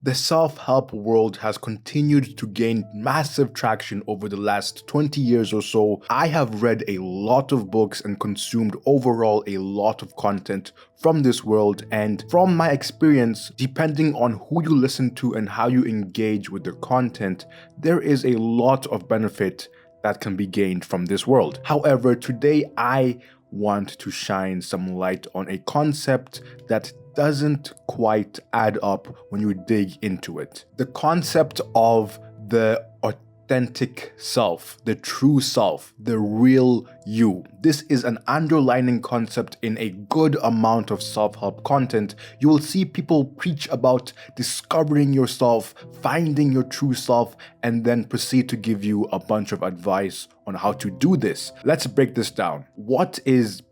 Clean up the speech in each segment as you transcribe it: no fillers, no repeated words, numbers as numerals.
The self-help world has continued to gain massive traction over the last 20 years or so. I have read a lot of books and consumed overall a lot of content from this world, and from my experience, depending on who you listen to and how you engage with the content, there is a lot of benefit that can be gained from this world. However, today I want to shine some light on a concept that doesn't quite add up when you dig into it. The concept of the authentic self, the true self, the real you. This is an underlining concept in a good amount of self-help content. You will see people preach about discovering yourself, finding your true self, and then proceed to give you a bunch of advice on how to do this. Let's break this down. What is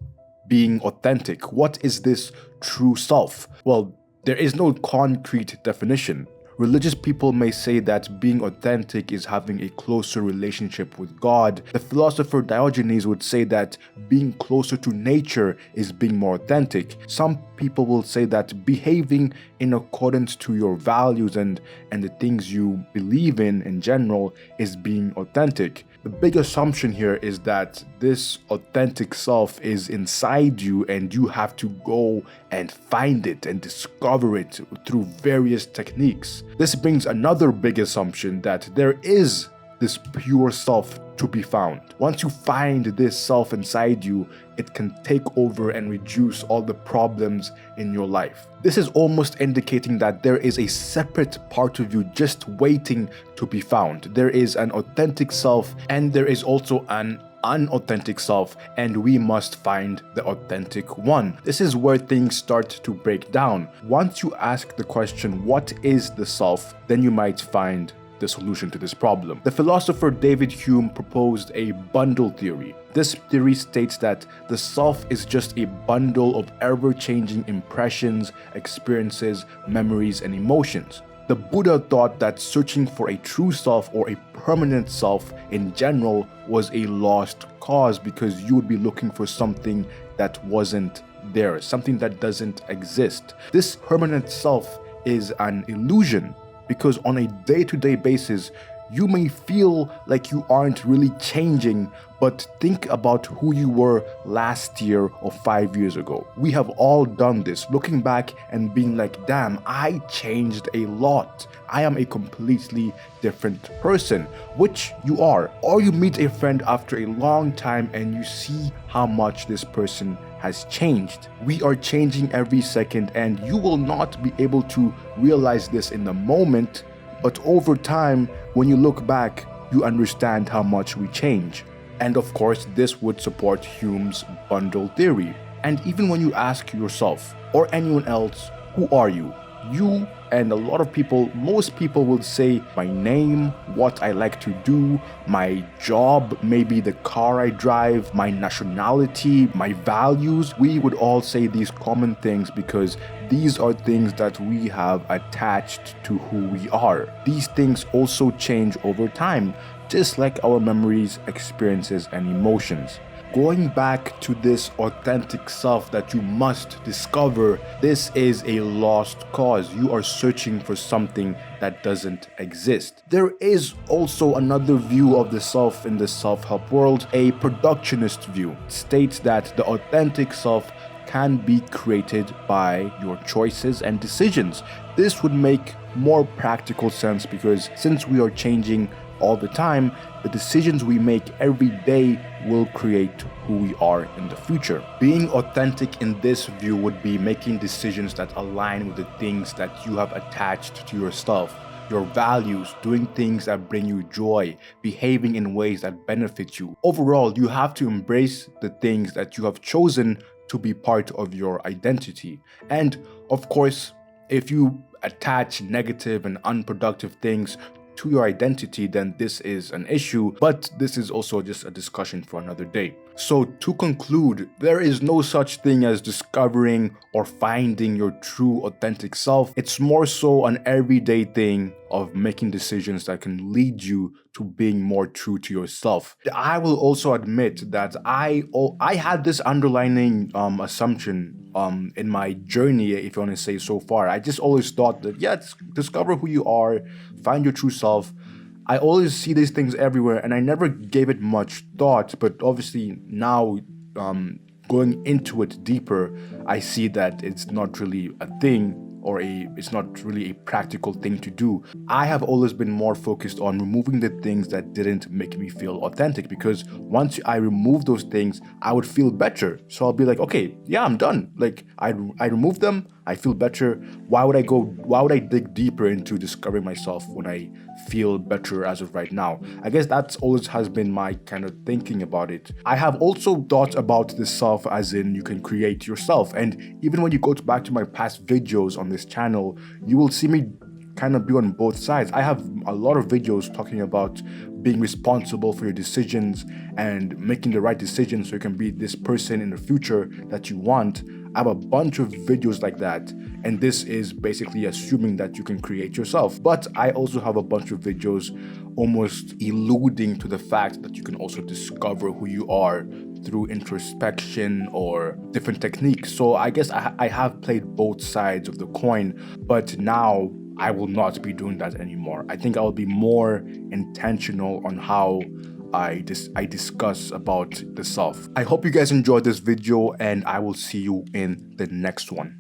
being authentic? What is this true self? Well, there is no concrete definition. Religious people may say that being authentic is having a closer relationship with God. The philosopher Diogenes would say that being closer to nature is being more authentic. Some people will say that behaving in accordance to your values and the things you believe in general is being authentic. The big assumption here is that this authentic self is inside you and you have to go and find it and discover it through various techniques. This brings another big assumption that there is this pure self to be found. Once you find this self inside you, it can take over and reduce all the problems in your life. This is almost indicating that there is a separate part of you just waiting to be found. There is an authentic self and there is also an unauthentic self, and we must find the authentic one. This is where things start to break down. Once you ask the question, what is the self? Then you might find the solution to this problem. The philosopher David Hume proposed a bundle theory. This theory states that the self is just a bundle of ever-changing impressions, experiences, memories, and emotions. The Buddha thought that searching for a true self or a permanent self in general was a lost cause because you would be looking for something that wasn't there, something that doesn't exist. This permanent self is an illusion, because on a day-to-day basis, you may feel like you aren't really changing, but think about who you were last year or 5 years ago. We have all done this, looking back and being like, damn, I changed a lot. I am a completely different person, which you are. Or you meet a friend after a long time and you see how much this person has changed. We are changing every second, and you will not be able to realize this in the moment, but over time, when you look back, you understand how much we change. And of course, this would support Hume's bundle theory. And even when you ask yourself or anyone else, who are you? You and a lot of people, most people will say my name, what I like to do, my job, maybe the car I drive, my nationality, my values. We would all say these common things because these are things that we have attached to who we are. These things also change over time, just like our memories, experiences, and emotions. Going back to this authentic self that you must discover, this is a lost cause. You are searching for something that doesn't exist. There is also another view of the self in the self-help world, a productionist view. It states that the authentic self can be created by your choices and decisions. This would make more practical sense because since we are changing all the time, the decisions we make every day will create who we are in the future. Being authentic in this view would be making decisions that align with the things that you have attached to yourself, your values, doing things that bring you joy, behaving in ways that benefit you. Overall, you have to embrace the things that you have chosen to be part of your identity. And of course, if you attach negative and unproductive things to your identity, then this is an issue, but this is also just a discussion for another day. So to conclude, there is no such thing as discovering or finding your true authentic self. It's more so an everyday thing of making decisions that can lead you to being more true to yourself. I will also admit that I had this underlining assumption in my journey, if you want to say so far. I just always thought that, yeah, discover who you are, find your true self. I always see these things everywhere, and I never gave it much thought. But obviously now, going into it deeper, I see that it's not really a thing, or it's not really a practical thing to do. I have always been more focused on removing the things that didn't make me feel authentic, because once I remove those things, I would feel better. So I'll be like, okay, yeah, I'm done. Like I remove them, I feel better. Why would I dig deeper into discovering myself when I feel better as of right now? I guess that's always has been my kind of thinking about it. I have also thought about the self as in you can create yourself. And even when you go back to my past videos on this channel, you will see me kind of be on both sides. I have a lot of videos talking about being responsible for your decisions and making the right decisions so you can be this person in the future that you want. I have a bunch of videos like that, and this is basically assuming that you can create yourself. But I also have a bunch of videos almost alluding to the fact that you can also discover who you are through introspection or different techniques. So I guess I have played both sides of the coin, but now I will not be doing that anymore. I think I'll be more intentional on how I discuss about the self. I hope you guys enjoyed this video, and I will see you in the next one.